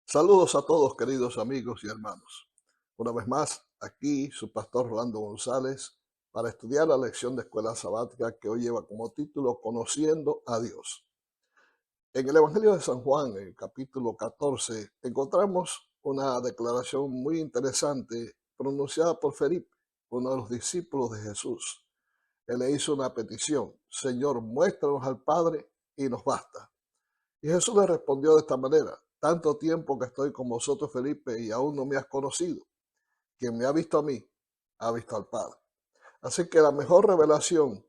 Saludos a todos, queridos amigos y hermanos. Una vez más, aquí su pastor Rolando González para estudiar la lección de escuela sabática que hoy lleva como título Conociendo a Dios. En el Evangelio de San Juan, en el capítulo 14, encontramos una declaración muy interesante pronunciada por Felipe, uno de los discípulos de Jesús. Él le hizo una petición: Señor, muéstranos al Padre y nos basta. Y Jesús le respondió de esta manera: tanto tiempo que estoy con vosotros, Felipe, y aún no me has conocido. Quien me ha visto a mí, ha visto al Padre. Así que la mejor revelación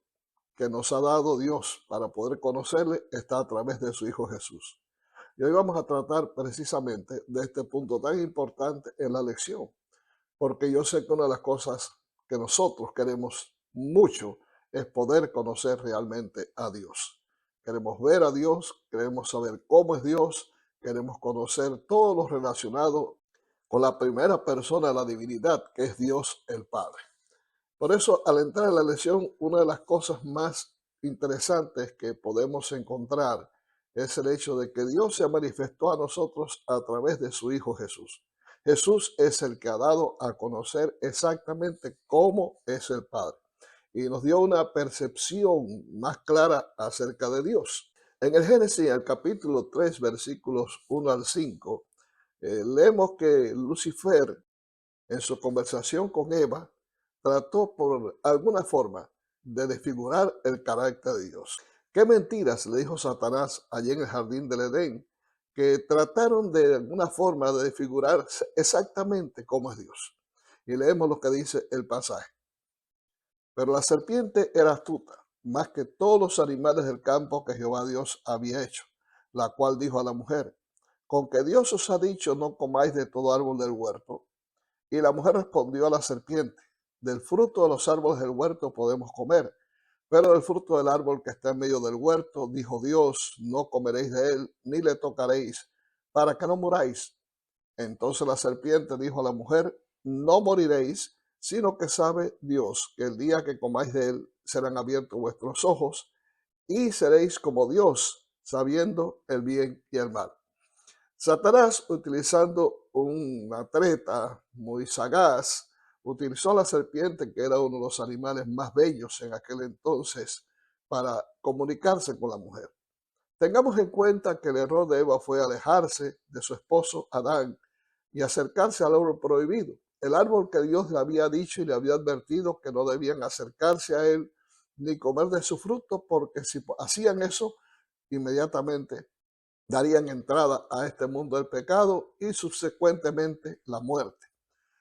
que nos ha dado Dios para poder conocerle está a través de su Hijo Jesús. Y hoy vamos a tratar precisamente de este punto tan importante en la lección, porque yo sé que una de las cosas que nosotros queremos mucho es poder conocer realmente a Dios. Queremos ver a Dios, queremos saber cómo es Dios, queremos conocer todo lo relacionado con la primera persona de la divinidad, que es Dios el Padre. Por eso, al entrar en la lección, una de las cosas más interesantes que podemos encontrar es el hecho de que Dios se manifestó a nosotros a través de su Hijo Jesús. Jesús es el que ha dado a conocer exactamente cómo es el Padre y nos dio una percepción más clara acerca de Dios. En el Génesis, el capítulo 3, versículos 1 al 5, leemos que Lucifer, en su conversación con Eva, trató por alguna forma de desfigurar el carácter de Dios. ¿Qué mentiras le dijo Satanás allí en el jardín del Edén, que trataron de alguna forma de desfigurar exactamente cómo es Dios? Y leemos lo que dice el pasaje. Pero la serpiente era astuta, más que todos los animales del campo que Jehová Dios había hecho, la cual dijo a la mujer: con que Dios os ha dicho, no comáis de todo árbol del huerto. Y la mujer respondió a la serpiente: del fruto de los árboles del huerto podemos comer, pero del fruto del árbol que está en medio del huerto, dijo Dios, no comeréis de él, ni le tocaréis, para que no muráis. Entonces la serpiente dijo a la mujer: no moriréis, sino que sabe Dios que el día que comáis de él serán abiertos vuestros ojos, y seréis como Dios, sabiendo el bien y el mal. Satanás, utilizando una treta muy sagaz, utilizó a la serpiente, que era uno de los animales más bellos en aquel entonces, para comunicarse con la mujer. Tengamos en cuenta que el error de Eva fue alejarse de su esposo Adán y acercarse al árbol prohibido, el árbol que Dios le había dicho y le había advertido que no debían acercarse a él ni comer de su fruto, porque si hacían eso, inmediatamente darían entrada a este mundo del pecado y subsecuentemente la muerte.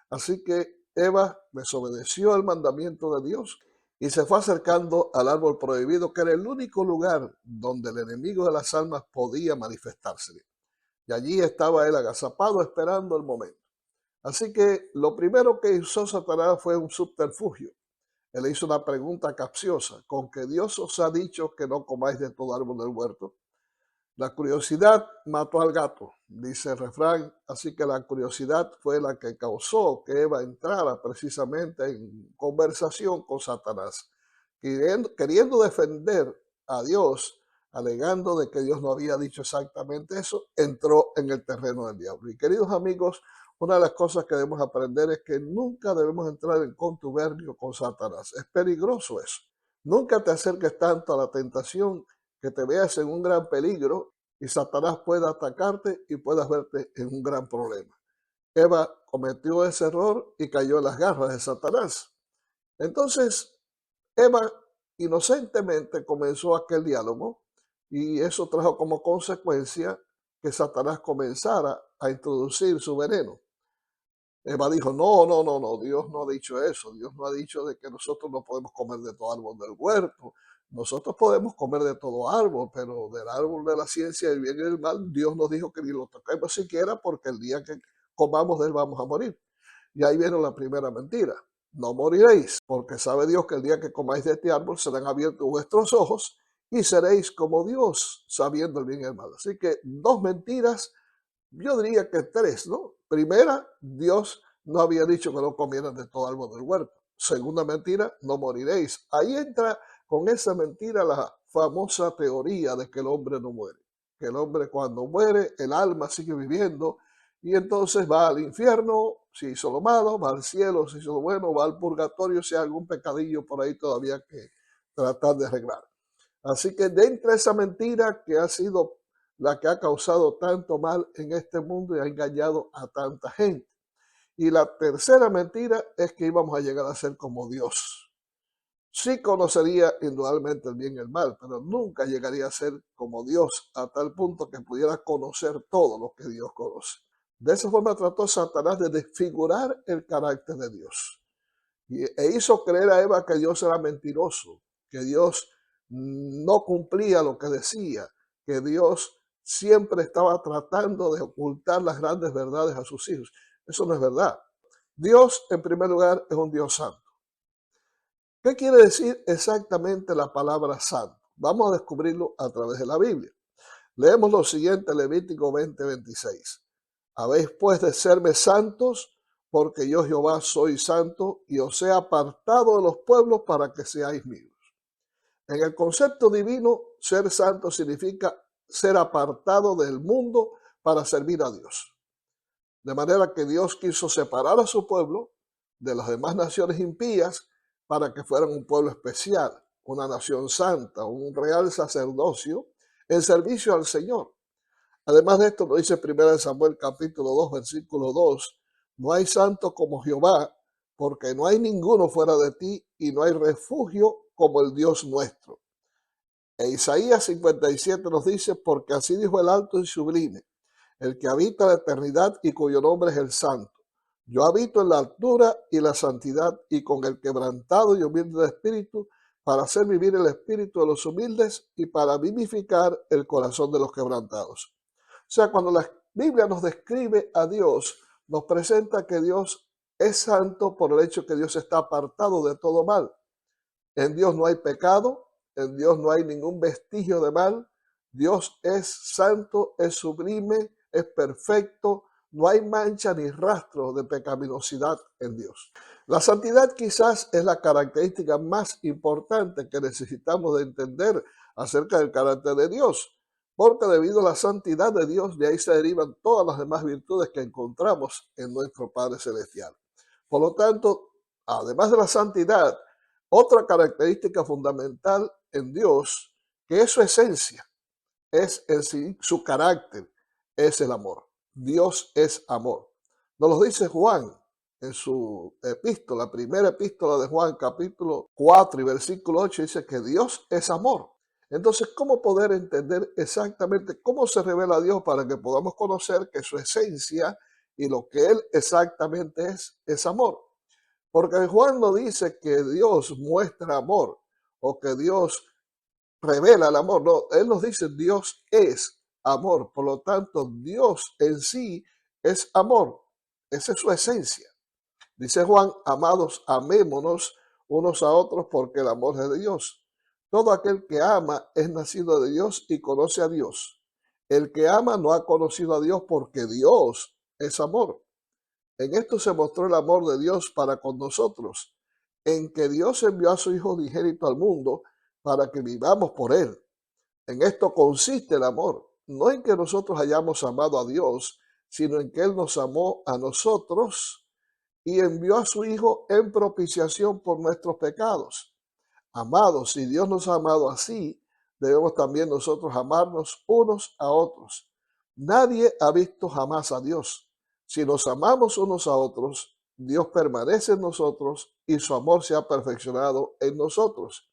Así que Eva desobedeció el mandamiento de Dios y se fue acercando al árbol prohibido, que era el único lugar donde el enemigo de las almas podía manifestarse. Y allí estaba él agazapado esperando el momento. Así que lo primero que usó Satanás fue un subterfugio. Él le hizo una pregunta capciosa: ¿con que Dios os ha dicho que no comáis de todo árbol del huerto? La curiosidad mató al gato, dice el refrán, así que la curiosidad fue la que causó que Eva entrara precisamente en conversación con Satanás, queriendo defender a Dios, alegando de que Dios no había dicho exactamente eso, entró en el terreno del diablo. Y queridos amigos, una de las cosas que debemos aprender es que nunca debemos entrar en contubernio con Satanás. Es peligroso eso. Nunca te acerques tanto a la tentación que te veas en un gran peligro y Satanás pueda atacarte y puedas verte en un gran problema. Eva cometió ese error y cayó en las garras de Satanás. Entonces, Eva inocentemente comenzó aquel diálogo y eso trajo como consecuencia que Satanás comenzara a introducir su veneno. Eva dijo: no, no, no, no, Dios no ha dicho eso. Dios no ha dicho de que nosotros no podemos comer de todo árbol del huerto. Nosotros podemos comer de todo árbol, pero del árbol de la ciencia del bien y del mal, Dios nos dijo que ni lo toquemos siquiera, porque el día que comamos de él vamos a morir. Y ahí viene la primera mentira: no moriréis, porque sabe Dios que el día que comáis de este árbol serán abiertos vuestros ojos y seréis como Dios, sabiendo el bien y el mal. Así que dos mentiras Yo diría que tres, ¿no? Primera, Dios no había dicho que no comieran de todo árbol del huerto. Segunda mentira, no moriréis. Ahí entra con esa mentira la famosa teoría de que el hombre no muere. Que el hombre cuando muere, el alma sigue viviendo y entonces va al infierno si hizo lo malo, va al cielo si hizo lo bueno, va al purgatorio si hay algún pecadillo por ahí todavía que tratar de arreglar. Así que dentro de esa mentira que ha sido la que ha causado tanto mal en este mundo y ha engañado a tanta gente. Y la tercera mentira es que íbamos a llegar a ser como Dios. Sí conocería indudablemente el bien y el mal, pero nunca llegaría a ser como Dios a tal punto que pudiera conocer todo lo que Dios conoce. De esa forma trató Satanás de desfigurar el carácter de Dios e hizo creer a Eva que Dios era mentiroso, que Dios no cumplía lo que decía, que Dios siempre estaba tratando de ocultar las grandes verdades a sus hijos. Eso no es verdad. Dios, en primer lugar, es un Dios santo. ¿Qué quiere decir exactamente la palabra santo? Vamos a descubrirlo a través de la Biblia. Leemos lo siguiente, Levítico 20:26. Habéis pues de serme santos, porque yo Jehová soy santo y os he apartado de los pueblos para que seáis míos. En el concepto divino, ser santo significa ser apartado del mundo para servir a Dios. De manera que Dios quiso separar a su pueblo de las demás naciones impías para que fueran un pueblo especial, una nación santa, un real sacerdocio en servicio al Señor. Además de esto, lo dice 1 Samuel capítulo 2, versículo 2, no hay santo como Jehová, porque no hay ninguno fuera de ti y no hay refugio como el Dios nuestro. E Isaías 57 nos dice, porque así dijo el alto y sublime, el que habita la eternidad y cuyo nombre es el santo. Yo habito en la altura y la santidad y con el quebrantado y humilde de espíritu, para hacer vivir el espíritu de los humildes y para vivificar el corazón de los quebrantados. O sea, cuando la Biblia nos describe a Dios, nos presenta que Dios es santo por el hecho que Dios está apartado de todo mal. En Dios no hay pecado, en Dios no hay ningún vestigio de mal. Dios es santo, es sublime, es perfecto. No hay mancha ni rastro de pecaminosidad en Dios. La santidad quizás es la característica más importante que necesitamos de entender acerca del carácter de Dios, porque debido a la santidad de Dios, de ahí se derivan todas las demás virtudes que encontramos en nuestro Padre Celestial. Por lo tanto, además de la santidad, otra característica fundamental en Dios, que es su esencia, es en sí su carácter, es el amor. Dios es amor. Nos lo dice Juan en su epístola, primera epístola de Juan, capítulo 4 y versículo 8, dice que Dios es amor. Entonces, ¿cómo poder entender exactamente cómo se revela Dios para que podamos conocer que su esencia y lo que Él exactamente es amor? Porque Juan no dice que Dios muestra amor o que Dios revela el amor. No, él nos dice Dios es amor. Por lo tanto, Dios en sí es amor. Esa es su esencia. Dice Juan, amados, amémonos unos a otros porque el amor es de Dios. Todo aquel que ama es nacido de Dios y conoce a Dios. El que ama no ha conocido a Dios porque Dios es amor. En esto se mostró el amor de Dios para con nosotros, en que Dios envió a su Hijo unigénito al mundo para que vivamos por Él. En esto consiste el amor, no en que nosotros hayamos amado a Dios, sino en que Él nos amó a nosotros y envió a su Hijo en propiciación por nuestros pecados. Amados, si Dios nos ha amado así, debemos también nosotros amarnos unos a otros. Nadie ha visto jamás a Dios. Si nos amamos unos a otros, Dios permanece en nosotros y su amor se ha perfeccionado en nosotros.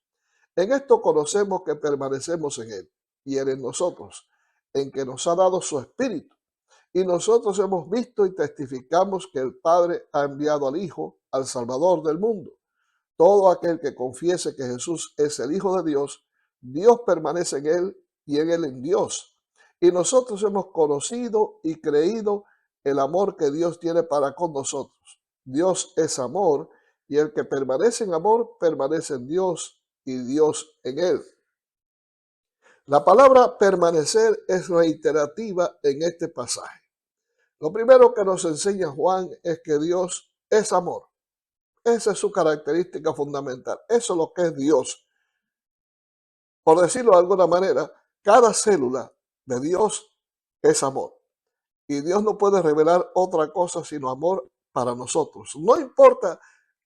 En esto conocemos que permanecemos en Él y Él en nosotros, en que nos ha dado su Espíritu. Y nosotros hemos visto y testificamos que el Padre ha enviado al Hijo, al Salvador del mundo. Todo aquel que confiese que Jesús es el Hijo de Dios, Dios permanece en él y en él en Dios. Y nosotros hemos conocido y creído el amor que Dios tiene para con nosotros. Dios es amor y el que permanece en amor permanece en Dios y Dios en él. La palabra permanecer es reiterativa en este pasaje. Lo primero que nos enseña Juan es que Dios es amor. Esa es su característica fundamental. Eso es lo que es Dios. Por decirlo de alguna manera, cada célula de Dios es amor. Y Dios no puede revelar otra cosa sino amor para nosotros. No importa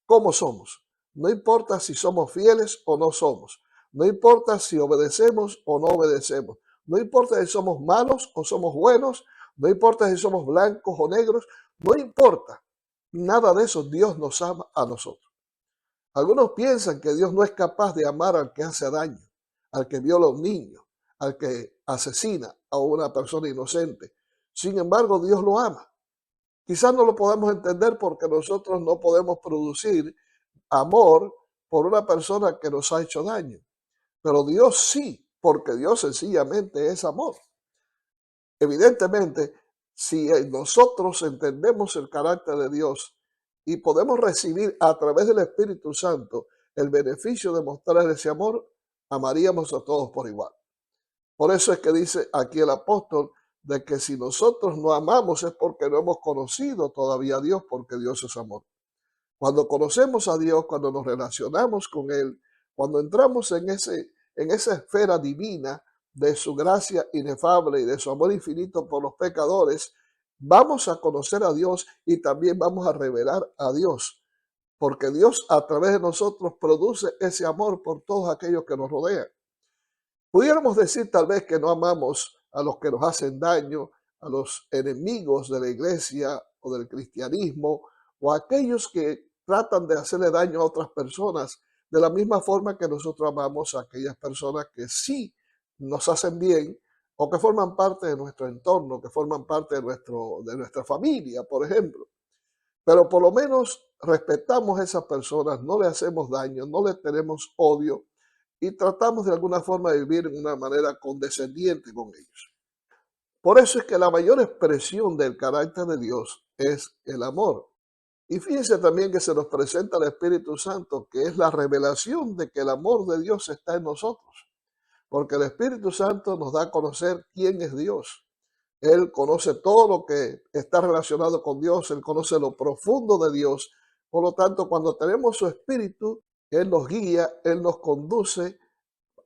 cómo somos, no importa si somos fieles o no somos, no importa si obedecemos o no obedecemos, no importa si somos malos o somos buenos, no importa si somos blancos o negros, no importa. Nada de eso, Dios nos ama a nosotros. Algunos piensan que Dios no es capaz de amar al que hace daño, al que viola a un niño, al que asesina a una persona inocente. Sin embargo, Dios lo ama. Quizás no lo podamos entender porque nosotros no podemos producir amor por una persona que nos ha hecho daño. Pero Dios sí, porque Dios sencillamente es amor. Evidentemente, si nosotros entendemos el carácter de Dios y podemos recibir a través del Espíritu Santo el beneficio de mostrar ese amor, amaríamos a todos por igual. Por eso es que dice aquí el apóstol de que si nosotros no amamos es porque no hemos conocido todavía a Dios, porque Dios es amor. Cuando conocemos a Dios, cuando nos relacionamos con Él, cuando entramos en esa esfera divina de su gracia inefable y de su amor infinito por los pecadores, vamos a conocer a Dios y también vamos a revelar a Dios, porque Dios a través de nosotros produce ese amor por todos aquellos que nos rodean. Pudiéramos decir tal vez que no amamos a los que nos hacen daño, a los enemigos de la iglesia o del cristianismo, o a aquellos que tratan de hacerle daño a otras personas, de la misma forma que nosotros amamos a aquellas personas que sí nos hacen bien o que forman parte de nuestro entorno, que forman parte de nuestra familia, por ejemplo. Pero por lo menos respetamos a esas personas, no le hacemos daño, no le tenemos odio y tratamos de alguna forma de vivir de una manera condescendiente con ellos. Por eso es que la mayor expresión del carácter de Dios es el amor. Y fíjense también que se nos presenta el Espíritu Santo, que es la revelación de que el amor de Dios está en nosotros. Porque el Espíritu Santo nos da a conocer quién es Dios. Él conoce todo lo que está relacionado con Dios, Él conoce lo profundo de Dios. Por lo tanto, cuando tenemos su Espíritu, Él nos guía, Él nos conduce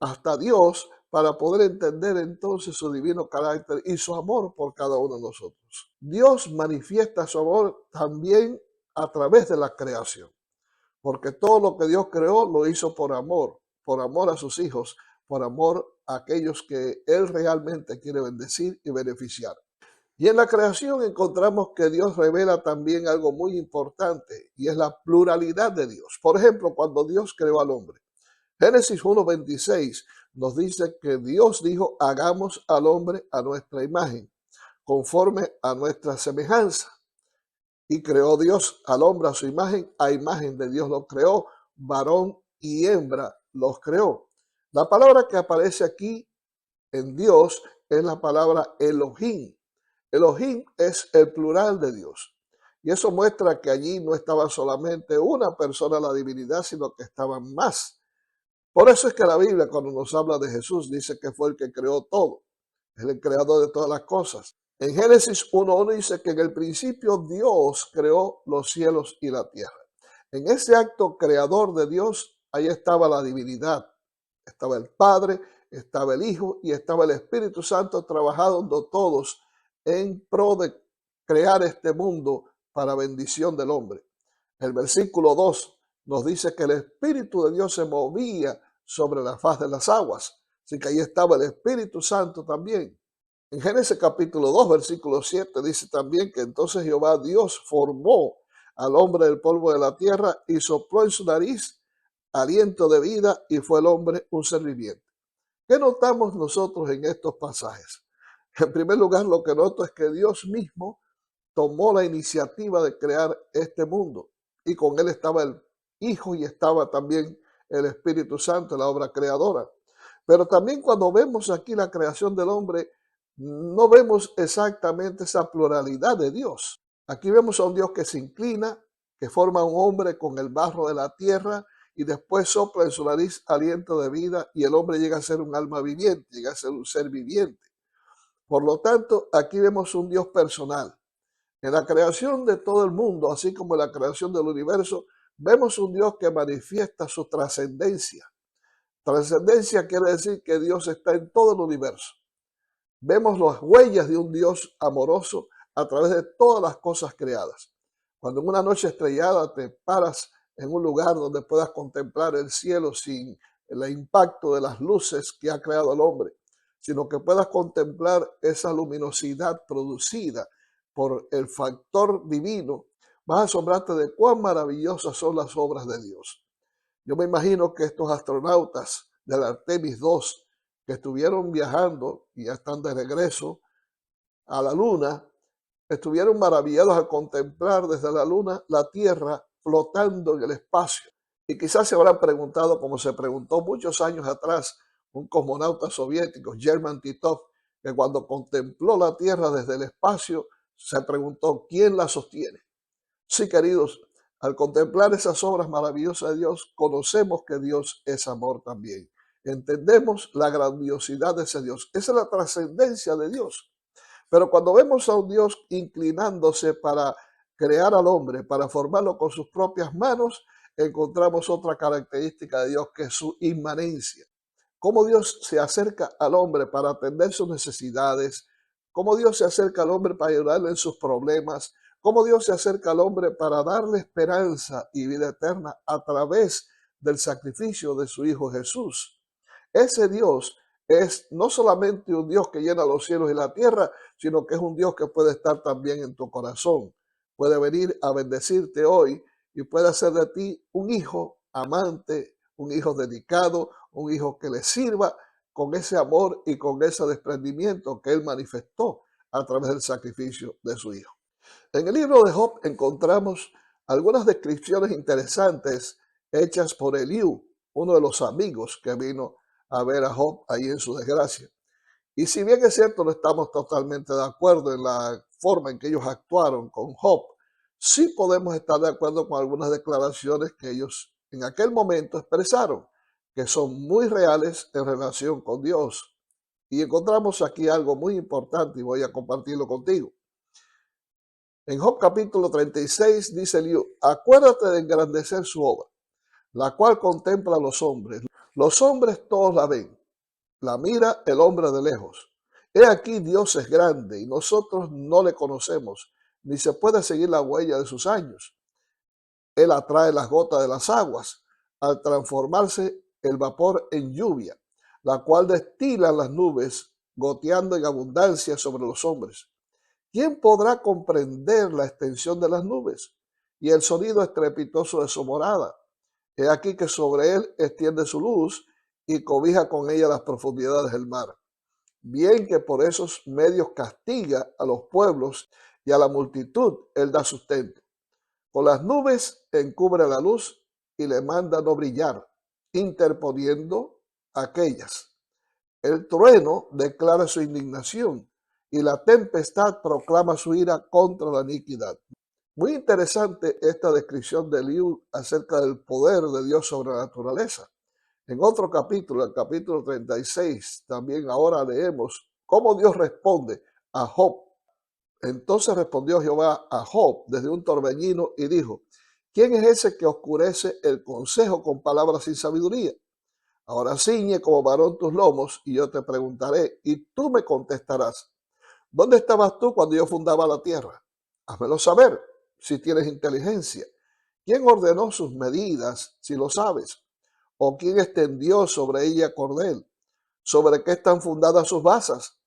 hasta Dios para poder entender entonces su divino carácter y su amor por cada uno de nosotros. Dios manifiesta su amor también a través de la creación, porque todo lo que Dios creó lo hizo por amor a sus hijos, por amor a aquellos que Él realmente quiere bendecir y beneficiar. Y en la creación encontramos que Dios revela también algo muy importante y es la pluralidad de Dios. Por ejemplo, cuando Dios creó al hombre, Génesis 1:26 nos dice que Dios dijo, hagamos al hombre a nuestra imagen, conforme a nuestra semejanza. Y creó Dios al hombre a imagen de Dios lo creó, varón y hembra los creó. La palabra que aparece aquí en Dios es la palabra Elohim. Elohim es el plural de Dios. Y eso muestra que allí no estaba solamente una persona la divinidad, sino que estaban más. Por eso es que la Biblia, cuando nos habla de Jesús, dice que fue el que creó todo. Es el creador de todas las cosas. En Génesis 1:1 dice que en el principio Dios creó los cielos y la tierra. En ese acto creador de Dios, ahí estaba la divinidad. Estaba el Padre, estaba el Hijo y estaba el Espíritu Santo trabajando todos en pro de crear este mundo para bendición del hombre. El versículo 2 nos dice que el Espíritu de Dios se movía sobre la faz de las aguas. Así que ahí estaba el Espíritu Santo también. En Génesis capítulo 2, versículo 7 dice también que entonces Jehová Dios formó al hombre del polvo de la tierra y sopló en su nariz aliento de vida y fue el hombre un ser viviente. ¿Qué notamos nosotros en estos pasajes? En primer lugar, lo que noto es que Dios mismo tomó la iniciativa de crear este mundo y con él estaba el Hijo y estaba también el Espíritu Santo, la obra creadora. Pero también cuando vemos aquí la creación del hombre, no vemos exactamente esa pluralidad de Dios. Aquí vemos a un Dios que se inclina, que forma un hombre con el barro de la tierra y después sopla en su nariz aliento de vida y el hombre llega a ser un alma viviente, llega a ser un ser viviente. Por lo tanto, aquí vemos un Dios personal. En la creación de todo el mundo, así como en la creación del universo, vemos un Dios que manifiesta su trascendencia. Trascendencia quiere decir que Dios está en todo el universo. Vemos las huellas de un Dios amoroso a través de todas las cosas creadas. Cuando en una noche estrellada te paras en un lugar donde puedas contemplar el cielo sin el impacto de las luces que ha creado el hombre, sino que puedas contemplar esa luminosidad producida por el factor divino, vas a asombrarte de cuán maravillosas son las obras de Dios. Yo me imagino que estos astronautas del Artemis 2 que estuvieron viajando y ya están de regreso a la Luna, estuvieron maravillados al contemplar desde la Luna la Tierra flotando en el espacio. Y quizás se habrán preguntado, como se preguntó muchos años atrás un cosmonauta soviético, German Titov, que cuando contempló la Tierra desde el espacio, se preguntó, ¿quién la sostiene? Sí, queridos, al contemplar esas obras maravillosas de Dios, conocemos que Dios es amor también. Entendemos la grandiosidad de ese Dios. Esa es la trascendencia de Dios. Pero cuando vemos a un Dios inclinándose para crear al hombre, para formarlo con sus propias manos, encontramos otra característica de Dios que es su inmanencia. Cómo Dios se acerca al hombre para atender sus necesidades, cómo Dios se acerca al hombre para ayudarle en sus problemas, cómo Dios se acerca al hombre para darle esperanza y vida eterna a través del sacrificio de su Hijo Jesús. Ese Dios es no solamente un Dios que llena los cielos y la tierra, sino que es un Dios que puede estar también en tu corazón. Puede venir a bendecirte hoy y puede hacer de ti un hijo amante, un hijo dedicado, un hijo que le sirva con ese amor y con ese desprendimiento que él manifestó a través del sacrificio de su hijo. En el libro de Job encontramos algunas descripciones interesantes hechas por Eliú, uno de los amigos que vino a ver a Job ahí en su desgracia. Y si bien es cierto, no estamos totalmente de acuerdo en la forma en que ellos actuaron con Job, sí podemos estar de acuerdo con algunas declaraciones que ellos en aquel momento expresaron, que son muy reales en relación con Dios. Y encontramos aquí algo muy importante y voy a compartirlo contigo. En Job capítulo 36 dice Eliú, acuérdate de engrandecer su obra, la cual contempla a los hombres. Los hombres todos la ven, la mira el hombre de lejos. He aquí Dios es grande y nosotros no le conocemos, ni se puede seguir la huella de sus años. Él atrae las gotas de las aguas al transformarse el vapor en lluvia, la cual destila las nubes, goteando en abundancia sobre los hombres. ¿Quién podrá comprender la extensión de las nubes y el sonido estrepitoso de su morada? He aquí que sobre él extiende su luz y cobija con ella las profundidades del mar. Bien que por esos medios castiga a los pueblos y a la multitud él da sustento. Con las nubes encubre la luz y le manda no brillar, interponiendo aquellas. El trueno declara su indignación y la tempestad proclama su ira contra la iniquidad. Muy interesante esta descripción de Eliú acerca del poder de Dios sobre la naturaleza. En otro capítulo, el capítulo 36, también ahora leemos cómo Dios responde a Job. Entonces respondió Jehová a Job desde un torbellino y dijo, ¿quién es ese que oscurece el consejo con palabras sin sabiduría? Ahora ciñe como varón tus lomos y yo te preguntaré y tú me contestarás. ¿Dónde estabas tú cuando yo fundaba la tierra? Házmelo saber si tienes inteligencia. ¿Quién ordenó sus medidas si lo sabes? ¿O quién extendió sobre ella cordel? ¿Sobre qué están fundadas sus basas?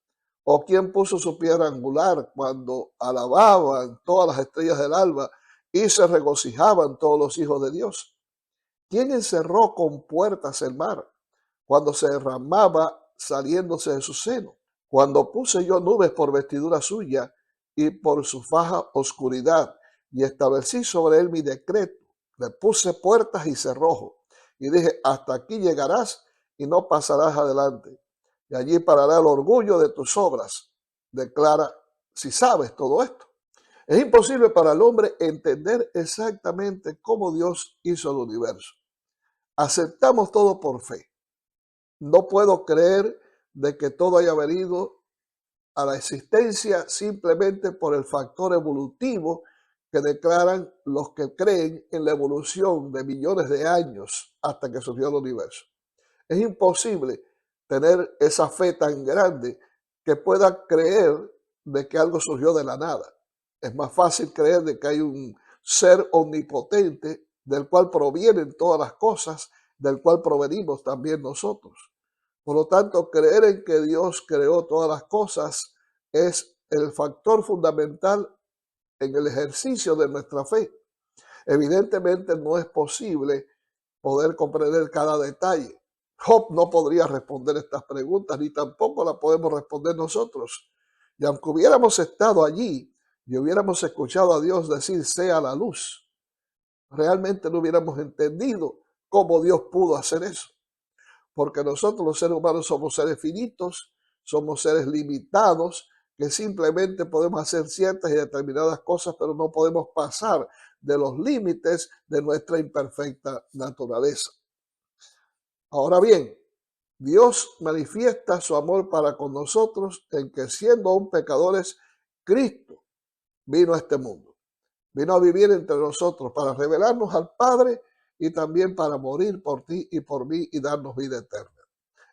¿O quién puso su piedra angular cuando alababan todas las estrellas del alba y se regocijaban todos los hijos de Dios? ¿Quién encerró con puertas el mar cuando se derramaba saliéndose de su seno? Cuando puse yo nubes por vestidura suya y por su faja oscuridad, y establecí sobre él mi decreto, le puse puertas y cerrojo, y dije, hasta aquí llegarás y no pasarás adelante. Y allí parará el orgullo de tus obras. Declara, si sabes todo esto. Es imposible para el hombre entender exactamente cómo Dios hizo el universo. Aceptamos todo por fe. No puedo creer de que todo haya venido a la existencia simplemente por el factor evolutivo que declaran los que creen en la evolución de millones de años hasta que surgió el universo. Es imposible tener esa fe tan grande que pueda creer de que algo surgió de la nada. Es más fácil creer de que hay un ser omnipotente del cual provienen todas las cosas, del cual provenimos también nosotros. Por lo tanto, creer en que Dios creó todas las cosas es el factor fundamental en el ejercicio de nuestra fe. Evidentemente no es posible poder comprender cada detalle. Job no podría responder estas preguntas, ni tampoco las podemos responder nosotros. Y aunque hubiéramos estado allí y hubiéramos escuchado a Dios decir sea la luz, realmente no hubiéramos entendido cómo Dios pudo hacer eso. Porque nosotros los seres humanos somos seres finitos, somos seres limitados, que simplemente podemos hacer ciertas y determinadas cosas, pero no podemos pasar de los límites de nuestra imperfecta naturaleza. Ahora bien, Dios manifiesta su amor para con nosotros en que siendo aún pecadores, Cristo vino a este mundo. Vino a vivir entre nosotros para revelarnos al Padre y también para morir por ti y por mí y darnos vida eterna.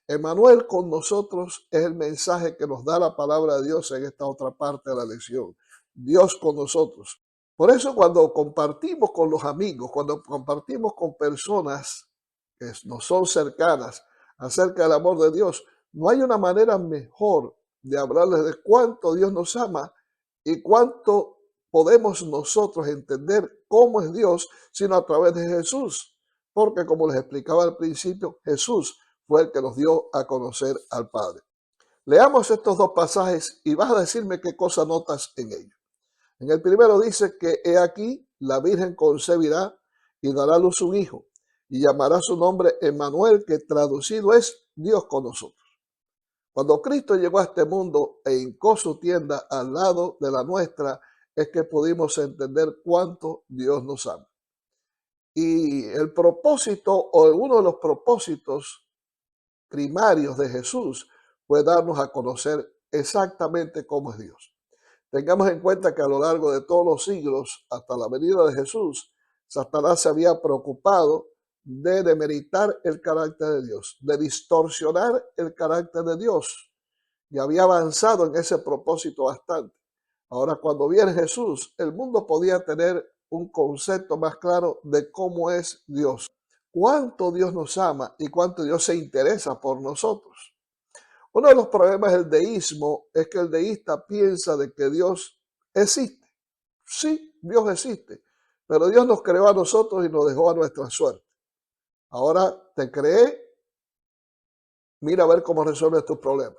Emmanuel con nosotros es el mensaje que nos da la palabra de Dios en esta otra parte de la lección. Dios con nosotros. Por eso cuando compartimos con los amigos, cuando compartimos con personas que nos son cercanas acerca del amor de Dios, no hay una manera mejor de hablarles de cuánto Dios nos ama y cuánto podemos nosotros entender cómo es Dios, sino a través de Jesús. Porque como les explicaba al principio, Jesús fue el que nos dio a conocer al Padre. Leamos estos dos pasajes y vas a decirme qué cosa notas en ellos. En el primero dice que he aquí, la Virgen concebirá y dará a luz un hijo y llamará su nombre Emmanuel, que traducido es Dios con nosotros. Cuando Cristo llegó a este mundo e hincó su tienda al lado de la nuestra, es que pudimos entender cuánto Dios nos ama. Y el propósito o uno de los propósitos primarios de Jesús fue darnos a conocer exactamente cómo es Dios. Tengamos en cuenta que a lo largo de todos los siglos, hasta la venida de Jesús, Satanás se había preocupado de demeritar el carácter de Dios, de distorsionar el carácter de Dios, y había avanzado en ese propósito bastante. Ahora, cuando viene Jesús, el mundo podía tener un concepto más claro de cómo es Dios, cuánto Dios nos ama y cuánto Dios se interesa por nosotros. Uno de los problemas del deísmo es que el deísta piensa de que Dios existe. Sí, Dios existe, pero Dios nos creó a nosotros y nos dejó a nuestra suerte. Ahora te creé, mira a ver cómo resuelves tus problemas.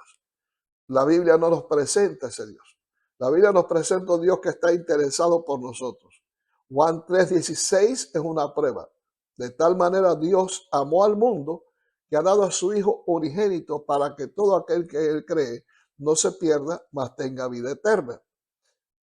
La Biblia no nos presenta ese Dios. La Biblia nos presenta un Dios que está interesado por nosotros. Juan 3:16 es una prueba. De tal manera Dios amó al mundo que ha dado a su Hijo unigénito para que todo aquel que Él cree no se pierda, mas tenga vida eterna.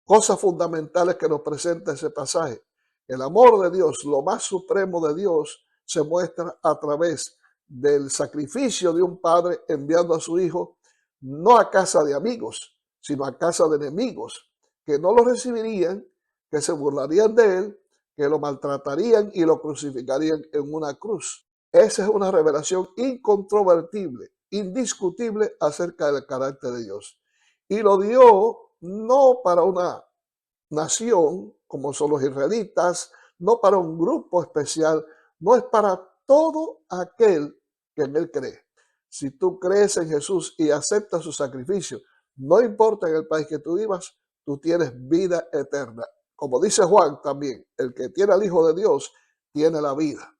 Cosas fundamentales que nos presenta ese pasaje. El amor de Dios, lo más supremo de Dios, se muestra a través del sacrificio de un padre enviando a su Hijo no a casa de amigos, sino a casa de enemigos, que no lo recibirían, que se burlarían de él, que lo maltratarían y lo crucificarían en una cruz. Esa es una revelación incontrovertible, indiscutible acerca del carácter de Dios. Y lo dio no para una nación, como son los israelitas, no para un grupo especial, no es para todo aquel que en él cree. Si tú crees en Jesús y aceptas su sacrificio, no importa en el país que tú vivas, tú tienes vida eterna. Como dice Juan también, el que tiene al Hijo de Dios tiene la vida.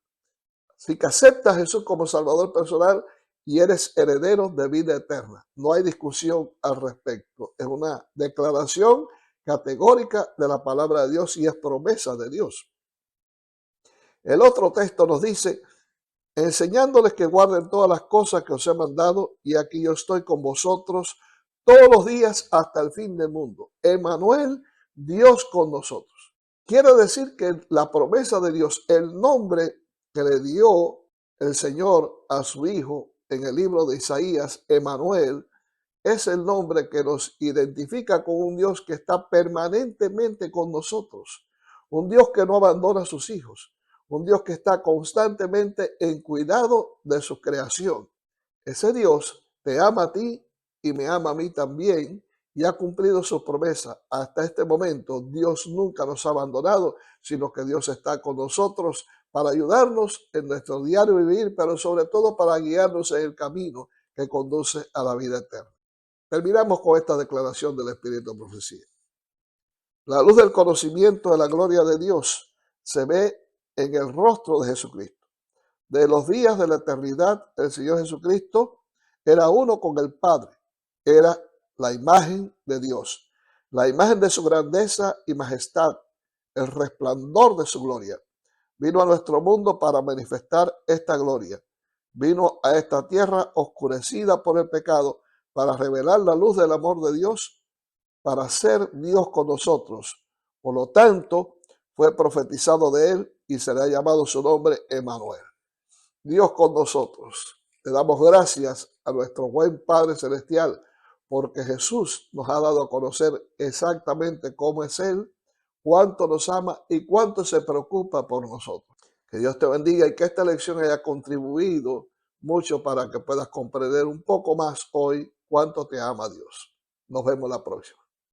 Así que acepta a Jesús como Salvador personal y eres heredero de vida eterna. No hay discusión al respecto. Es una declaración categórica de la palabra de Dios y es promesa de Dios. El otro texto nos dice, enseñándoles que guarden todas las cosas que os he mandado, y aquí yo estoy con vosotros todos los días hasta el fin del mundo. Emmanuel, Dios con nosotros. Quiere decir que la promesa de Dios, el nombre que le dio el Señor a su Hijo en el libro de Isaías, Emmanuel, es el nombre que nos identifica con un Dios que está permanentemente con nosotros, un Dios que no abandona a sus hijos, un Dios que está constantemente en cuidado de su creación. Ese Dios te ama a ti y me ama a mí también y ha cumplido su promesa. Hasta este momento Dios nunca nos ha abandonado, sino que Dios está con nosotros para ayudarnos en nuestro diario vivir, pero sobre todo para guiarnos en el camino que conduce a la vida eterna. Terminamos con esta declaración del Espíritu de Profecía. La luz del conocimiento de la gloria de Dios se ve en el rostro de Jesucristo. De los días de la eternidad, el Señor Jesucristo era uno con el Padre. Era la imagen de Dios, la imagen de su grandeza y majestad, el resplandor de su gloria. Vino a nuestro mundo para manifestar esta gloria. Vino a esta tierra oscurecida por el pecado para revelar la luz del amor de Dios, para ser Dios con nosotros. Por lo tanto, fue profetizado de él y se le ha llamado su nombre Emmanuel. Dios con nosotros. Le damos gracias a nuestro buen Padre Celestial porque Jesús nos ha dado a conocer exactamente cómo es Él, cuánto nos ama y cuánto se preocupa por nosotros. Que Dios te bendiga y que esta lección haya contribuido mucho para que puedas comprender un poco más hoy cuánto te ama Dios. Nos vemos la próxima.